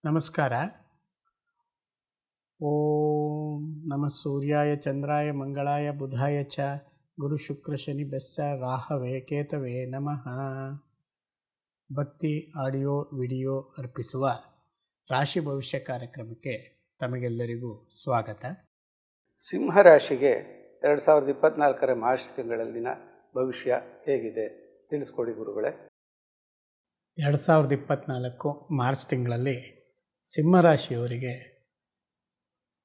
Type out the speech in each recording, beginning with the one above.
ನಮಸ್ಕಾರ. ಓಂ ನಮಃ ಸೂರ್ಯಾಯ ಚಂದ್ರಾಯ ಮಂಗಳಾಯ ಬುಧಾಯ ಚ ಗುರು ಶುಕ್ರ ಶನಿ ಬೆಸ್ಸ ರಾಹವೇ ಕೇತವೇ ನಮಃ. ಭಕ್ತಿ ಆಡಿಯೋ ವಿಡಿಯೋ ಅರ್ಪಿಸುವ ರಾಶಿ ಭವಿಷ್ಯ ಕಾರ್ಯಕ್ರಮಕ್ಕೆ ತಮಗೆಲ್ಲರಿಗೂ ಸ್ವಾಗತ. ಸಿಂಹರಾಶಿಗೆ 2024 ಮಾರ್ಚ್ ತಿಂಗಳಲ್ಲಿನ ಭವಿಷ್ಯ ಹೇಗಿದೆ ತಿಳಿಸ್ಕೊಡಿ ಗುರುಗಳೇ. 2024 ಮಾರ್ಚ್ ತಿಂಗಳಲ್ಲಿ ಸಿಂಹರಾಶಿಯವರಿಗೆ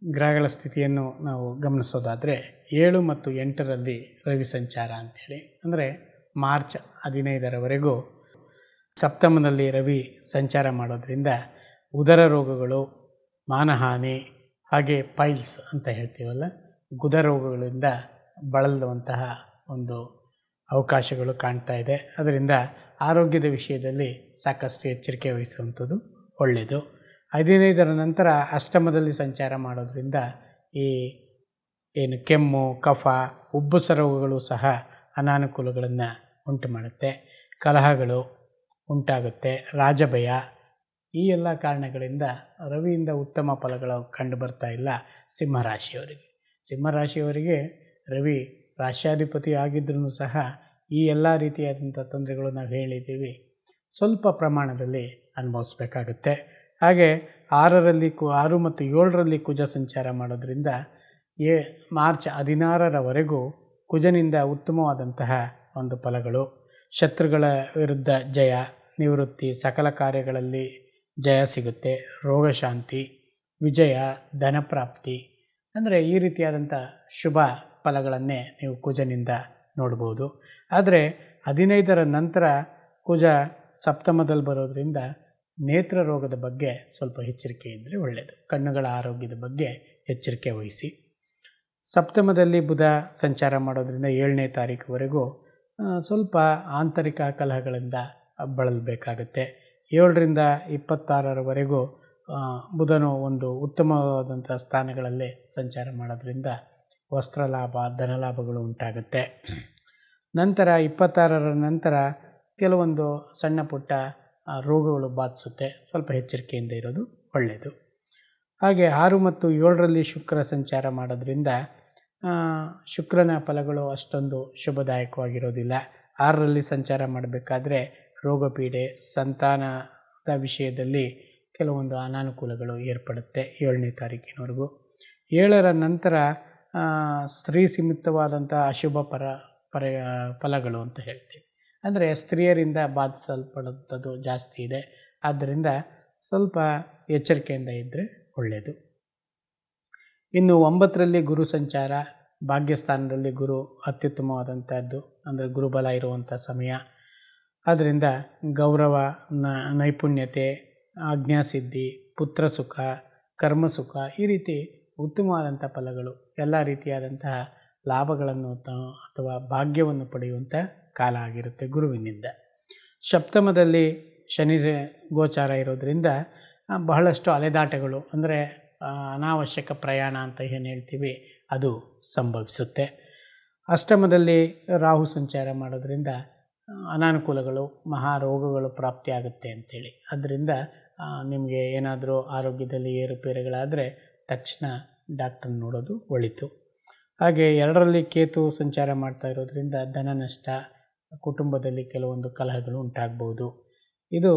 ಗ್ರಹಗಳ ಸ್ಥಿತಿಯನ್ನು ನಾವು ಗಮನಿಸೋದಾದರೆ 7 ಮತ್ತು 8ರಲ್ಲಿ ರವಿ ಸಂಚಾರ ಅಂಥೇಳಿ, ಅಂದರೆ ಮಾರ್ಚ್ 15ರವರೆಗೂ ಸಪ್ತಮದಲ್ಲಿ ರವಿ ಸಂಚಾರ ಮಾಡೋದ್ರಿಂದ ಉದರ ರೋಗಗಳು, ಮಾನಹಾನಿ, ಹಾಗೆ ಪೈಲ್ಸ್ ಅಂತ ಹೇಳ್ತೀವಲ್ಲ, ಗುದ ರೋಗಗಳಿಂದ ಬಳಲುವಂತಹ ಒಂದು ಅವಕಾಶಗಳು ಕಾಣ್ತಾ ಇದೆ. ಅದರಿಂದ ಆರೋಗ್ಯದ ವಿಷಯದಲ್ಲಿ ಸಾಕಷ್ಟು ಎಚ್ಚರಿಕೆ ವಹಿಸುವಂಥದ್ದು ಒಳ್ಳೆಯದು. 15ರ ನಂತರ ಅಷ್ಟಮದಲ್ಲಿ ಸಂಚಾರ ಮಾಡೋದ್ರಿಂದ ಈ ಕೆಮ್ಮು, ಕಫ, ಉಬ್ಬಸ ರೋಗಗಳು ಸಹ ಅನಾನುಕೂಲಗಳನ್ನು ಉಂಟು ಮಾಡುತ್ತೆ. ಕಲಹಗಳು ಉಂಟಾಗುತ್ತೆ, ರಾಜಭಯ, ಈ ಎಲ್ಲ ಕಾರಣಗಳಿಂದ ರವಿಯಿಂದ ಉತ್ತಮ ಫಲಗಳು ಕಂಡು ಬರ್ತಾ ಇಲ್ಲ ಸಿಂಹರಾಶಿಯವರಿಗೆ. ಸಿಂಹರಾಶಿಯವರಿಗೆ ರವಿ ರಾಶ್ಯಾಧಿಪತಿ ಆಗಿದ್ರೂ ಸಹ ಈ ಎಲ್ಲ ರೀತಿಯಾದಂಥ ತೊಂದರೆಗಳು ನಾವು ಹೇಳಿದ್ದೀವಿ ಸ್ವಲ್ಪ ಪ್ರಮಾಣದಲ್ಲಿ ಅನುಭವಿಸ್ಬೇಕಾಗತ್ತೆ. ಹಾಗೆ 6 ಮತ್ತು 7ರಲ್ಲಿ ಕುಜ ಸಂಚಾರ ಮಾಡೋದ್ರಿಂದ ಮಾರ್ಚ್ 16ರವರೆಗೂ ಕುಜನಿಂದ ಉತ್ತಮವಾದಂತಹ ಒಂದು ಫಲಗಳು, ಶತ್ರುಗಳ ವಿರುದ್ಧ ಜಯ, ನಿವೃತ್ತಿ, ಸಕಲ ಕಾರ್ಯಗಳಲ್ಲಿ ಜಯ ಸಿಗುತ್ತೆ, ರೋಗಶಾಂತಿ, ವಿಜಯ, ಧನಪ್ರಾಪ್ತಿ, ಅಂದರೆ ಈ ರೀತಿಯಾದಂಥ ಶುಭ ಫಲಗಳನ್ನೇ ನೀವು ಕುಜನಿಂದ ನೋಡ್ಬೋದು. ಆದರೆ 15ರ ನಂತರ ಕುಜ ಸಪ್ತಮದಲ್ಲಿ ಬರೋದರಿಂದ ನೇತ್ರ ರೋಗದ ಬಗ್ಗೆ ಸ್ವಲ್ಪ ಎಚ್ಚರಿಕೆ ಇದ್ದರೆ ಒಳ್ಳೆಯದು. ಕಣ್ಣುಗಳ ಆರೋಗ್ಯದ ಬಗ್ಗೆ ಎಚ್ಚರಿಕೆ ವಹಿಸಿ. ಸಪ್ತಮದಲ್ಲಿ ಬುಧ ಸಂಚಾರ ಮಾಡೋದ್ರಿಂದ 7ನೇ ತಾರೀಕುವರೆಗೂ ಸ್ವಲ್ಪ ಆಂತರಿಕ ಕಲಹಗಳಿಂದ ಬಳಲಬೇಕಾಗತ್ತೆ. 7ರಿಂದ 26ರವರೆಗೂ ಬುಧನು ಒಂದು ಉತ್ತಮವಾದಂಥ ಸ್ಥಾನಗಳಲ್ಲಿ ಸಂಚಾರ ಮಾಡೋದ್ರಿಂದ ವಸ್ತ್ರ ಲಾಭ, ಧನಲಾಭಗಳು ಉಂಟಾಗುತ್ತೆ. ನಂತರ 26ರ ನಂತರ ಕೆಲವೊಂದು ಸಣ್ಣ ಪುಟ್ಟ ರೋಗಗಳು ಬಾಧಿಸುತ್ತೆ, ಸ್ವಲ್ಪ ಎಚ್ಚರಿಕೆಯಿಂದ ಇರೋದು ಒಳ್ಳೆಯದು. ಹಾಗೆ 6 ಮತ್ತು 7ರಲ್ಲಿ ಶುಕ್ರ ಸಂಚಾರ ಮಾಡೋದ್ರಿಂದ ಶುಕ್ರನ ಫಲಗಳು ಅಷ್ಟೊಂದು ಶುಭದಾಯಕವಾಗಿರೋದಿಲ್ಲ. 6ರಲ್ಲಿ ಸಂಚಾರ ಮಾಡಬೇಕಾದ್ರೆ ರೋಗಪೀಡೆ, ಸಂತಾನದ ವಿಷಯದಲ್ಲಿ ಕೆಲವೊಂದು ಅನಾನುಕೂಲಗಳು ಏರ್ಪಡುತ್ತೆ 7ನೇ ತಾರೀಕಿನವರೆಗೂ. 7ರ ನಂತರ ಸ್ತ್ರೀ ಸೀಮಿತವಾದಂಥ ಅಶುಭ ಫಲಗಳು ಅಂತ ಹೇಳ್ತೀವಿ, ಅಂದರೆ ಸ್ತ್ರೀಯರಿಂದ ಬಾಧಿಸಲ್ಪಡುವಂಥದ್ದು ಜಾಸ್ತಿ ಇದೆ. ಆದ್ದರಿಂದ ಸ್ವಲ್ಪ ಎಚ್ಚರಿಕೆಯಿಂದ ಇದ್ದರೆ ಒಳ್ಳೆಯದು. ಇನ್ನು 9ರಲ್ಲಿ ಗುರು ಸಂಚಾರ, ಭಾಗ್ಯಸ್ಥಾನದಲ್ಲಿ ಗುರು ಅತ್ಯುತ್ತಮವಾದಂಥದ್ದು, ಅಂದರೆ ಗುರುಬಲ ಇರುವಂಥ ಸಮಯ. ಆದ್ದರಿಂದ ಗೌರವ, ನೈಪುಣ್ಯತೆ, ಆಜ್ಞಾಸಿದ್ಧಿ, ಪುತ್ರ ಸುಖ, ಕರ್ಮಸುಖ, ಈ ರೀತಿ ಉತ್ತಮವಾದಂಥ ಫಲಗಳು, ಎಲ್ಲ ರೀತಿಯಾದಂತಹ ಲಾಭಗಳನ್ನು ಅಥವಾ ಭಾಗ್ಯವನ್ನು ಪಡೆಯುವಂಥ ಕಾಲ ಆಗಿರುತ್ತೆ ಗುರುವಿನಿಂದ. ಸಪ್ತಮದಲ್ಲಿ ಶನಿ ಗೋಚಾರ ಇರೋದರಿಂದ ಬಹಳಷ್ಟು ಅಲೆದಾಟಗಳು, ಅಂದರೆ ಅನಾವಶ್ಯಕ ಪ್ರಯಾಣ ಅಂತ ಏನು ಹೇಳ್ತೀವಿ ಅದು ಸಂಭವಿಸುತ್ತೆ. ಅಷ್ಟಮದಲ್ಲಿ ರಾಹು ಸಂಚಾರ ಮಾಡೋದ್ರಿಂದ ಅನಾನುಕೂಲಗಳು, ಮಹಾರೋಗಗಳು ಪ್ರಾಪ್ತಿಯಾಗುತ್ತೆ ಅಂಥೇಳಿ. ಅದರಿಂದ ನಿಮಗೆ ಏನಾದರೂ ಆರೋಗ್ಯದಲ್ಲಿ ಏರುಪೇರುಗಳಾದರೆ ತಕ್ಷಣ ಡಾಕ್ಟರ್ ನೋಡೋದು ಒಳಿತು. ಹಾಗೆ 2ರಲ್ಲಿ ಕೇತು ಸಂಚಾರ ಮಾಡ್ತಾ ಇರೋದ್ರಿಂದ ಧನ ನಷ್ಟ, ಕುಟುಂಬದಲ್ಲಿ ಕೆಲವೊಂದು ಕಲಹಗಳು ಉಂಟಾಗ್ಬೋದು. ಇದು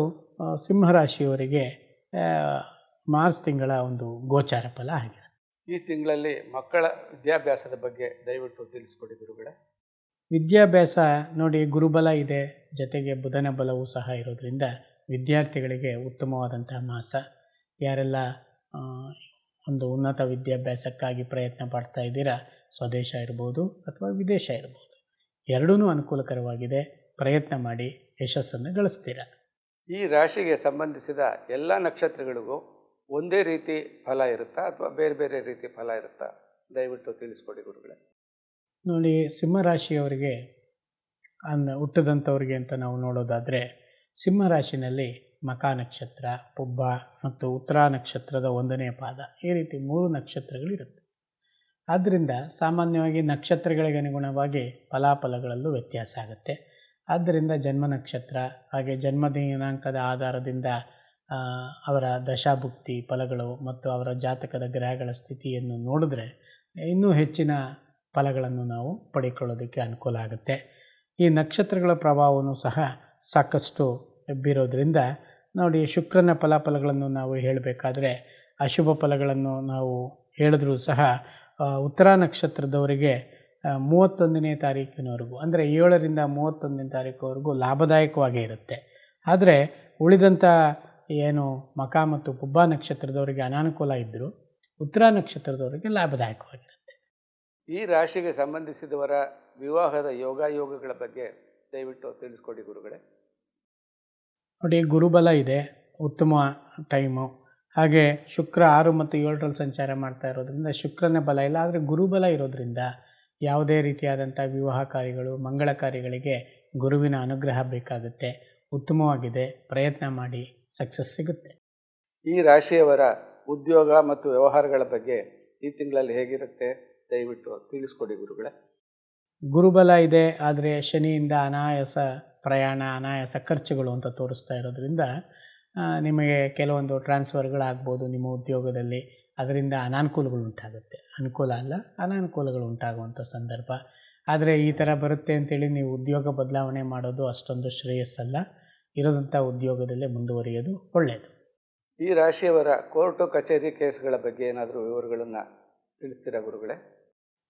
ಸಿಂಹರಾಶಿಯವರಿಗೆ ಮಾರ್ಚ್ ತಿಂಗಳ ಒಂದು ಗೋಚಾರ ಫಲ ಆಗಿದೆ. ಈ ತಿಂಗಳಲ್ಲಿ ಮಕ್ಕಳ ವಿದ್ಯಾಭ್ಯಾಸದ ಬಗ್ಗೆ ದಯವಿಟ್ಟು ತಿಳಿಸ್ಕೊಡಿ ಗುರುಗಳೇ. ವಿದ್ಯಾಭ್ಯಾಸ ನೋಡಿ, ಗುರುಬಲ ಇದೆ, ಜೊತೆಗೆ ಬುಧನ ಬಲವೂ ಸಹ ಇರೋದ್ರಿಂದ ವಿದ್ಯಾರ್ಥಿಗಳಿಗೆ ಉತ್ತಮವಾದಂತಹ ಮಾಸ. ಯಾರೆಲ್ಲ ಒಂದು ಉನ್ನತ ವಿದ್ಯಾಭ್ಯಾಸಕ್ಕಾಗಿ ಪ್ರಯತ್ನ ಪಡ್ತಾ ಇದ್ದೀರಾ, ಸ್ವದೇಶ ಇರ್ಬೋದು ಅಥವಾ ವಿದೇಶ ಇರ್ಬೋದು, ಎರಡೂ ಅನುಕೂಲಕರವಾಗಿದೆ. ಪ್ರಯತ್ನ ಮಾಡಿ ಯಶಸ್ಸನ್ನು ಗಳಿಸ್ತೀರ. ಈ ರಾಶಿಗೆ ಸಂಬಂಧಿಸಿದ ಎಲ್ಲ ನಕ್ಷತ್ರಗಳಿಗೂ ಒಂದೇ ರೀತಿ ಫಲ ಇರುತ್ತಾ ಅಥವಾ ಬೇರೆ ಬೇರೆ ರೀತಿ ಫಲ ಇರುತ್ತಾ? ದಯವಿಟ್ಟು ತಿಳಿಸ್ಕೊಡಿ ಗುರುಗಳೇ. ನೋಡಿ, ಸಿಂಹರಾಶಿಯವರಿಗೆ ಹುಟ್ಟಿದಂಥವ್ರಿಗೆ ಅಂತ ನಾವು ನೋಡೋದಾದರೆ, ಸಿಂಹರಾಶಿನಲ್ಲಿ ಮಖ ನಕ್ಷತ್ರ, ಪುಬ್ಬ ಮತ್ತು ಉತ್ತರ ನಕ್ಷತ್ರದ 1ನೇ ಪಾದ, ಈ ರೀತಿ 3 ನಕ್ಷತ್ರಗಳಿರುತ್ತೆ. ಆದ್ದರಿಂದ ಸಾಮಾನ್ಯವಾಗಿ ನಕ್ಷತ್ರಗಳಿಗೆ ಅನುಗುಣವಾಗಿ ಫಲಾಫಲಗಳಲ್ಲೂ ವ್ಯತ್ಯಾಸ ಆಗುತ್ತೆ. ಆದ್ದರಿಂದ ಜನ್ಮ ನಕ್ಷತ್ರ ಹಾಗೆ ಜನ್ಮ ದಿನಾಂಕದ ಆಧಾರದಿಂದ ಅವರ ದಶಾಭುಕ್ತಿ ಫಲಗಳು ಮತ್ತು ಅವರ ಜಾತಕದ ಗ್ರಹಗಳ ಸ್ಥಿತಿಯನ್ನು ನೋಡಿದ್ರೆ ಇನ್ನೂ ಹೆಚ್ಚಿನ ಫಲಗಳನ್ನು ನಾವು ಪಡ್ಕೊಳ್ಳೋದಕ್ಕೆ ಅನುಕೂಲ ಆಗುತ್ತೆ. ಈ ನಕ್ಷತ್ರಗಳ ಪ್ರಭಾವವನ್ನು ಸಹ ಸಾಕಷ್ಟು ಬೀರೋದ್ರಿಂದ ನೋಡಿ, ಶುಕ್ರನ ಫಲಾಫಲಗಳನ್ನು ನಾವು ಹೇಳಬೇಕಾದ್ರೆ ಅಶುಭ ಫಲಗಳನ್ನು ನಾವು ಹೇಳಿದ್ರೂ ಸಹ ಉತ್ತರ ನಕ್ಷತ್ರದವರಿಗೆ 31ನೇ ತಾರೀಕಿನವರೆಗೂ ಅಂದರೆ 7ರಿಂದ 31ನೇ ತಾರೀಕುವರೆಗೂ ಲಾಭದಾಯಕವಾಗೇ ಇರುತ್ತೆ. ಆದರೆ ಉಳಿದಂಥ ಏನು ಮಕ ಮತ್ತು ಪುಬ್ಬ ನಕ್ಷತ್ರದವರಿಗೆ ಅನಾನುಕೂಲ ಇದ್ದರೂ ಉತ್ತರ ನಕ್ಷತ್ರದವರಿಗೆ ಲಾಭದಾಯಕವಾಗಿರುತ್ತೆ. ಈ ರಾಶಿಗೆ ಸಂಬಂಧಿಸಿದವರ ವಿವಾಹದ ಯೋಗಗಳ ಬಗ್ಗೆ ದಯವಿಟ್ಟು ತಿಳಿಸ್ಕೊಡಿ ಗುರುಗಳೇ. ನೋಡಿ, ಗುರುಬಲ ಇದೆ, ಉತ್ತಮ ಟೈಮು. ಹಾಗೆ ಶುಕ್ರ 6 ಮತ್ತು 7ರಲ್ಲಿ ಸಂಚಾರ ಮಾಡ್ತಾ ಇರೋದ್ರಿಂದ ಶುಕ್ರನ ಬಲ ಇಲ್ಲ, ಆದರೆ ಗುರುಬಲ ಇರೋದ್ರಿಂದ ಯಾವುದೇ ರೀತಿಯಾದಂಥ ವಿವಾಹ ಕಾರ್ಯಗಳು, ಮಂಗಳ ಕಾರ್ಯಗಳಿಗೆ ಗುರುವಿನ ಅನುಗ್ರಹ ಬೇಕಾಗುತ್ತೆ. ಉತ್ತಮವಾಗಿದೆ, ಪ್ರಯತ್ನ ಮಾಡಿ, ಸಕ್ಸಸ್ ಸಿಗುತ್ತೆ. ಈ ರಾಶಿಯವರ ಉದ್ಯೋಗ ಮತ್ತು ವ್ಯವಹಾರಗಳ ಬಗ್ಗೆ ಈ ತಿಂಗಳಲ್ಲಿ ಹೇಗಿರುತ್ತೆ ದಯವಿಟ್ಟು ತಿಳಿಸ್ಕೊಡಿ ಗುರುಗಳೇ. ಗುರುಬಲ ಇದೆ, ಆದರೆ ಶನಿಯಿಂದ ಅನಾಯಾಸ ಪ್ರಯಾಣ, ಅನಾಯಾಸ ಖರ್ಚುಗಳು ಅಂತ ತೋರಿಸ್ತಾ ಇರೋದ್ರಿಂದ ನಿಮಗೆ ಕೆಲವೊಂದು ಟ್ರಾನ್ಸ್ಫರ್ಗಳಾಗ್ಬೋದು ನಿಮ್ಮ ಉದ್ಯೋಗದಲ್ಲಿ. ಅದರಿಂದ ಅನಾನುಕೂಲಗಳು ಉಂಟಾಗುತ್ತೆ. ಅನುಕೂಲ ಅಲ್ಲ, ಅನಾನುಕೂಲಗಳು ಉಂಟಾಗುವಂಥ ಸಂದರ್ಭ. ಆದರೆ ಈ ಥರ ಬರುತ್ತೆ ಅಂತೇಳಿ ನೀವು ಉದ್ಯೋಗ ಬದಲಾವಣೆ ಮಾಡೋದು ಅಷ್ಟೊಂದು ಶ್ರೇಯಸ್ಸಲ್ಲ. ಇರೋದಂಥ ಉದ್ಯೋಗದಲ್ಲೇ ಮುಂದುವರಿಯೋದು ಒಳ್ಳೆಯದು. ಈ ರಾಶಿಯವರ ಕೋರ್ಟು ಕಚೇರಿ ಕೇಸ್ಗಳ ಬಗ್ಗೆ ಏನಾದರೂ ವಿವರಗಳನ್ನು ತಿಳಿಸ್ತೀರಾ ಗುರುಗಳೇ?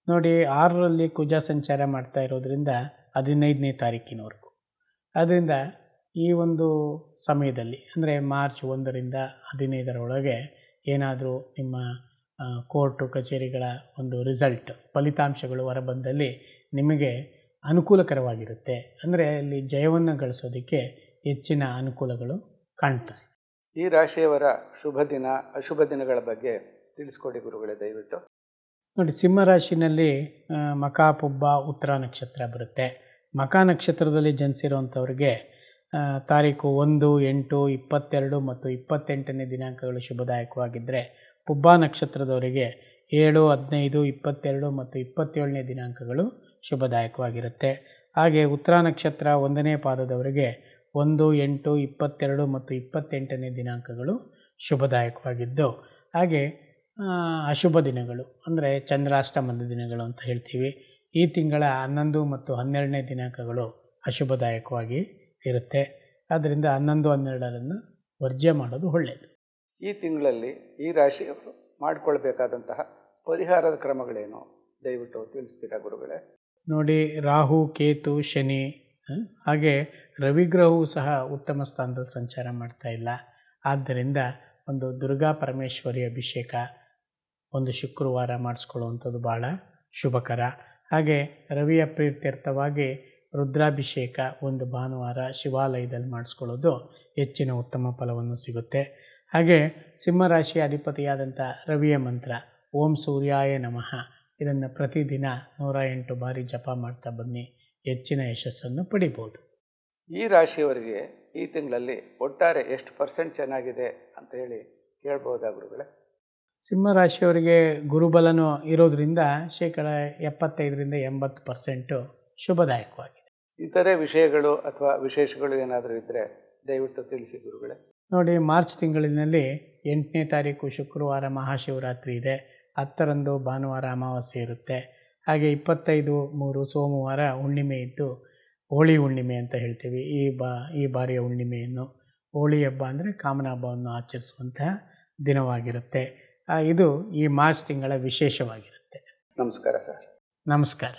ನೋಡಿ, 6ರಲ್ಲಿ ಕುಜ ಸಂಚಾರ ಮಾಡ್ತಾ ಇರೋದ್ರಿಂದ 15ನೇ ತಾರೀಕಿನವರೆಗೂ. ಅದರಿಂದ ಈ ಒಂದು ಸಮಯದಲ್ಲಿ ಅಂದರೆ ಮಾರ್ಚ್ 1ರಿಂದ 15ರೊಳಗೆ ಏನಾದರೂ ನಿಮ್ಮ ಕೋರ್ಟು ಕಚೇರಿಗಳ ಒಂದು ಫಲಿತಾಂಶಗಳು ಹೊರಬಂದಲ್ಲಿ ನಿಮಗೆ ಅನುಕೂಲಕರವಾಗಿರುತ್ತೆ. ಅಂದರೆ ಅಲ್ಲಿ ಜಯವನ್ನು ಗಳಿಸೋದಕ್ಕೆ ಹೆಚ್ಚಿನ ಅನುಕೂಲಗಳು ಕಾಣ್ತವೆ. ಈ ರಾಶಿಯವರ ಶುಭ ದಿನ, ಅಶುಭ ದಿನಗಳ ಬಗ್ಗೆ ತಿಳಿಸ್ಕೊಡಿ ಗುರುಗಳೇ ದಯವಿಟ್ಟು. ನೋಡಿ, ಸಿಂಹರಾಶಿನಲ್ಲಿ ಮಕ ಪುಬ್ಬ ಉತ್ತರ ನಕ್ಷತ್ರ ಬರುತ್ತೆ. ಮಕ ನಕ್ಷತ್ರದಲ್ಲಿ ಜನಿಸಿರುವಂಥವ್ರಿಗೆ ತಾರೀಕು 1, 8, 22 ಮತ್ತು 28ನೇ ದಿನಾಂಕಗಳು ಶುಭದಾಯಕವಾಗಿದ್ದರೆ, ಪುಬ್ಬ ನಕ್ಷತ್ರದವರಿಗೆ 7, 15, 22 ಮತ್ತು 27ನೇ ದಿನಾಂಕಗಳು ಶುಭದಾಯಕವಾಗಿರುತ್ತೆ. ಹಾಗೆ ಉತ್ತರ ನಕ್ಷತ್ರ 1ನೇ ಪಾದದವರಿಗೆ 1, 8, 22 ಮತ್ತು 28ನೇ ದಿನಾಂಕಗಳು ಶುಭದಾಯಕವಾಗಿದ್ದು, ಹಾಗೆ ಅಶುಭ ದಿನಗಳು ಅಂದರೆ ಚಂದ್ರಾಷ್ಟಮದ ದಿನಗಳು ಅಂತ ಹೇಳ್ತೀವಿ. ಈ ತಿಂಗಳ 11 ಮತ್ತು 12ನೇ ದಿನಾಂಕಗಳು ಅಶುಭದಾಯಕವಾಗಿ ಇರುತ್ತೆ. ಆದ್ದರಿಂದ 11, 12ನ್ನು ವರ್ಜ್ಯ ಮಾಡೋದು ಒಳ್ಳೆಯದು. ಈ ತಿಂಗಳಲ್ಲಿ ಈ ರಾಶಿಯವರು ಮಾಡಿಕೊಳ್ಬೇಕಾದಂತಹ ಪರಿಹಾರದ ಕ್ರಮಗಳೇನು ದಯವಿಟ್ಟು ತಿಳಿಸ್ತೀರಾ ಗುರುಗಳೇ? ನೋಡಿ, ರಾಹು, ಕೇತು, ಶನಿ ಹಾಗೆ ರವಿಗ್ರಹವು ಸಹ ಉತ್ತಮ ಸ್ಥಾನದಲ್ಲಿ ಸಂಚಾರ ಮಾಡ್ತಾ ಇಲ್ಲ. ಆದ್ದರಿಂದ ಒಂದು ದುರ್ಗಾ ಪರಮೇಶ್ವರಿ ಅಭಿಷೇಕ ಒಂದು ಶುಕ್ರವಾರ ಮಾಡಿಸ್ಕೊಳ್ಳುವಂಥದ್ದು ಭಾಳ ಶುಭಕರ. ಹಾಗೆ ರವಿಯ ಪ್ರೀತ್ಯರ್ಥವಾಗಿ ರುದ್ರಾಭಿಷೇಕ ಒಂದು ಭಾನುವಾರ ಶಿವಾಲಯದಲ್ಲಿ ಮಾಡಿಸ್ಕೊಳ್ಳೋದು ಹೆಚ್ಚಿನ ಉತ್ತಮ ಫಲವನ್ನು ಸಿಗುತ್ತೆ. ಹಾಗೆ ಸಿಂಹರಾಶಿಯ ಅಧಿಪತಿಯಾದಂಥ ರವಿಯ ಮಂತ್ರ ಓಂ ಸೂರ್ಯಾಯ ನಮಃ ಇದನ್ನು ಪ್ರತಿದಿನ 108 ಬಾರಿ ಜಪ ಮಾಡ್ತಾ ಬನ್ನಿ, ಹೆಚ್ಚಿನ ಯಶಸ್ಸನ್ನು ಪಡಿಬೋದು. ಈ ರಾಶಿಯವರಿಗೆ ಈ ತಿಂಗಳಲ್ಲಿ ಒಟ್ಟಾರೆ ಎಷ್ಟು % ಚೆನ್ನಾಗಿದೆ ಅಂತ ಹೇಳಿ ಕೇಳ್ಬೋದಾ ಗುರುಗಳೇ? ಸಿಂಹರಾಶಿಯವರಿಗೆ ಗುರುಬಲನೂ ಇರೋದ್ರಿಂದ 75ರಿಂದ 80% ಶುಭದಾಯಕವಾಗಿದೆ. ಇತರೆ ವಿಷಯಗಳು ಅಥವಾ ವಿಶೇಷಗಳು ಏನಾದರೂ ಇದ್ದರೆ ದಯವಿಟ್ಟು ತಿಳಿಸಿ ಗುರುಗಳೇ. ನೋಡಿ, ಮಾರ್ಚ್ ತಿಂಗಳಿನಲ್ಲಿ 8ನೇ ತಾರೀಕು ಶುಕ್ರವಾರ ಮಹಾಶಿವರಾತ್ರಿ ಇದೆ. 10ರಂದು ಭಾನುವಾರ ಅಮಾವಾಸ್ಯೆ ಇರುತ್ತೆ. ಹಾಗೆ 25/3 ಸೋಮವಾರ ಹುಣ್ಣಿಮೆ ಇದ್ದು ಹೋಳಿ ಹುಣ್ಣಿಮೆ ಅಂತ ಹೇಳ್ತೀವಿ. ಈ ಬಾರಿಯ ಹುಣ್ಣಿಮೆಯನ್ನು ಹೋಳಿ ಹಬ್ಬ ಅಂದರೆ ಕಾಮನ ಹಬ್ಬವನ್ನು ಆಚರಿಸುವಂತಹ ದಿನವಾಗಿರುತ್ತೆ. ಇದು ಈ ಮಾರ್ಚ್ ತಿಂಗಳ ವಿಶೇಷವಾಗಿರುತ್ತೆ. ನಮಸ್ಕಾರ ಸರ್. ನಮಸ್ಕಾರ.